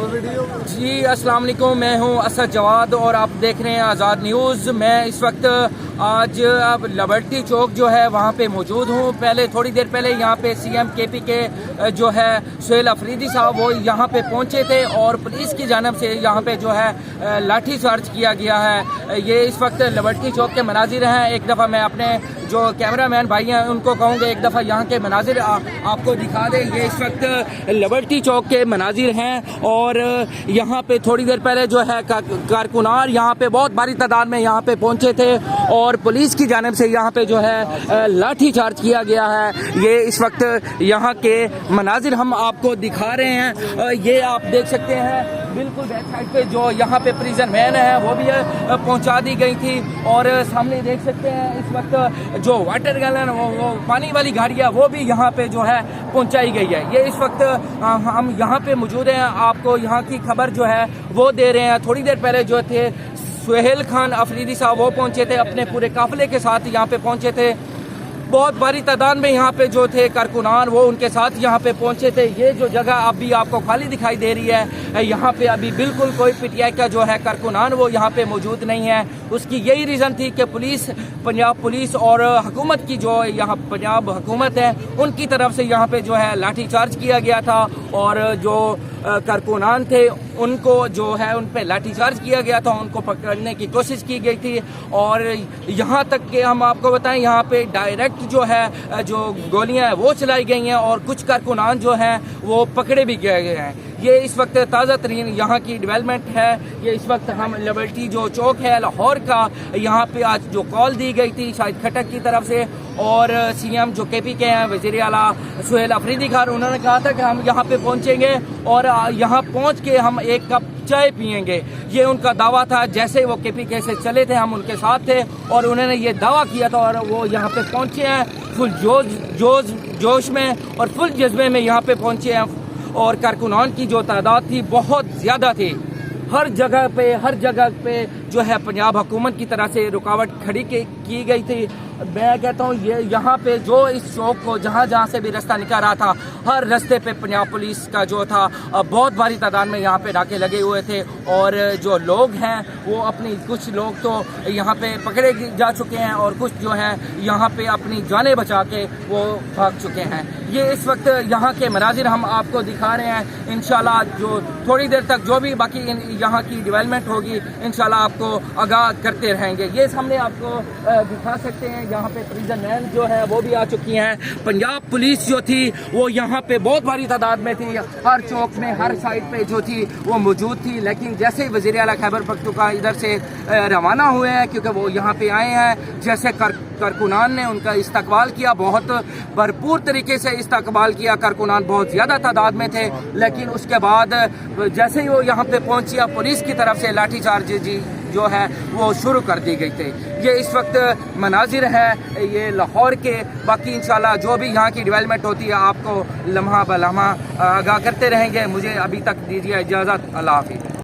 جی अस्सलाम वालेकुम, मैं हूं असद जवाद और आप देख रहे हैं आज़ाद न्यूज़। मैं इस वक्त आज अब लिबर्टी चौक जो है वहां पे मौजूद हूं। पहले थोड़ी देर पहले यहां पे सीएम केपी के जो है सुहेल अफरीदी साहब वो यहां पे पहुंचे थे और पुलिस की जानब से यहां पे जो है लाठी चार्ज किया गया है। ये इस वक्त लिबर्टी चौक के मनाजिर हैं। एक दफ़ा मैं अपने जो कैमरामैन भाई हैं उनको कहूँगा एक दफ़ा यहाँ के मनाजिर आपको दिखा दे। ये इस वक्त लिबर्टी चौक के मनाजिर हैं और यहाँ पे थोड़ी देर पहले जो है कारकुनार यहाँ पे बहुत भारी तादाद में यहाँ पे पहुँचे थे और पुलिस की जानिब से यहाँ पे जो है लाठी चार्ज किया गया है। ये इस वक्त यहाँ के मनाजिर हम आपको दिखा रहे हैं। ये आप देख सकते हैं बिल्कुल बैक साइड पे जो यहाँ पे प्रिजन वैन है वो भी पहुँचा दी गई थी और सामने देख सकते हैं इस वक्त जो वाटर गैलन वो पानी वाली गाड़ियाँ वो भी यहाँ पे जो है पहुँचाई गई है। ये इस वक्त हम यहाँ पे मौजूद हैं, आपको यहाँ की खबर जो है वो दे रहे हैं। थोड़ी देर पहले जो थे सुहेल खान अफरीदी साहब वो पहुँचे थे, अपने पूरे काफिले के साथ यहाँ पे पहुँचे थे। बहुत भारी तादाद में यहाँ पे जो थे कारकुनान वो उनके साथ यहाँ पे पहुँचे थे। ये जो जगह अभी आपको खाली दिखाई दे रही है, यहाँ पे अभी बिल्कुल कोई पीटीआई का जो है कारकुनान वो यहाँ पे मौजूद नहीं है। उसकी यही रीज़न थी कि पंजाब पुलिस और हुकूमत की जो यहाँ पंजाब हुकूमत है उनकी तरफ से यहाँ पे जो है लाठी चार्ज किया गया था और जो कारकुनान थे उनको जो है उन पे लाठीचार्ज किया गया था, उनको पकड़ने की कोशिश की गई थी। और यहाँ तक कि हम आपको बताएं यहाँ पे डायरेक्ट जो है जो गोलियां वो चलाई गई हैं और कुछ कारकुनान जो हैं वो पकड़े भी गए हैं। ये इस वक्त ताज़ा तरीन यहाँ की डेवलपमेंट है। ये इस वक्त हम लिबर्टी जो चौक है लाहौर का, यहाँ पे आज जो कॉल दी गई थी शायद खटक की तरफ से और सीएम जो केपी के हैं वज़ीर आला सुहेल अफरीदी खान, उन्होंने कहा था कि हम यहाँ पे पहुँचेंगे और यहाँ पहुँच के हम एक कप चाय पियेंगे। ये उनका दावा था। जैसे वो केपी के से चले थे हम उनके साथ थे और उन्होंने ये दावा किया था और वो यहाँ पे पहुँचे हैं फुल जोश में और फुल जज्बे में यहाँ पे पहुँचे हैं। और कारकुनान की जो तादाद थी बहुत ज़्यादा थी। हर जगह पे जो है पंजाब हुकूमत की तरह से रुकावट खड़ी की गई थी। मैं कहता हूँ ये यहाँ पे जो इस चौक को जहाँ से भी रास्ता निकल रहा था हर रास्ते पे पंजाब पुलिस का जो था बहुत भारी तादाद में यहाँ पे नाके लगे हुए थे और जो लोग हैं वो अपनी कुछ लोग तो यहाँ पे पकड़े जा चुके हैं और कुछ जो हैं यहाँ पे अपनी जानें बचा के वो भाग चुके हैं। ये इस वक्त यहाँ के मनाजिर हम आपको दिखा रहे हैं। इंशाल्लाह जो थोड़ी देर तक जो भी बाकी यहाँ की डेवलपमेंट होगी इंशाल्लाह आपको आगाह करते रहेंगे। ये सामने आपको दिखा सकते हैं यहाँ पे प्रिजन वैन जो है वो भी आ चुकी हैं। पंजाब पुलिस जो थी वो यहाँ पे बहुत भारी तादाद में थी, हर चौक में हर साइड पे जो थी वो मौजूद थी। लेकिन जैसे ही वज़ीर आला खैबर पख्तूनख्वा इधर से रवाना हुए हैं क्योंकि वो यहाँ पे आए हैं, जैसे कारकुनान ने उनका इस्तकबाल किया, बहुत भरपूर तरीके से इस्तकबाल किया। कारकुनान बहुत ज़्यादा तादाद में थे लेकिन उसके बाद जैसे ही वो यहाँ पे पहुँची पुलिस की तरफ से लाठीचार्ज जो है वो शुरू कर दी गई थी। ये इस वक्त मनाजिर है ये लाहौर के। बाकी इंशाल्लाह जो भी यहाँ की डेवलपमेंट होती है आपको लम्हा ब लम्हा आगाह करते रहेंगे। मुझे अभी तक दीजिए इजाज़त। अल्लाह हाफ़िज़।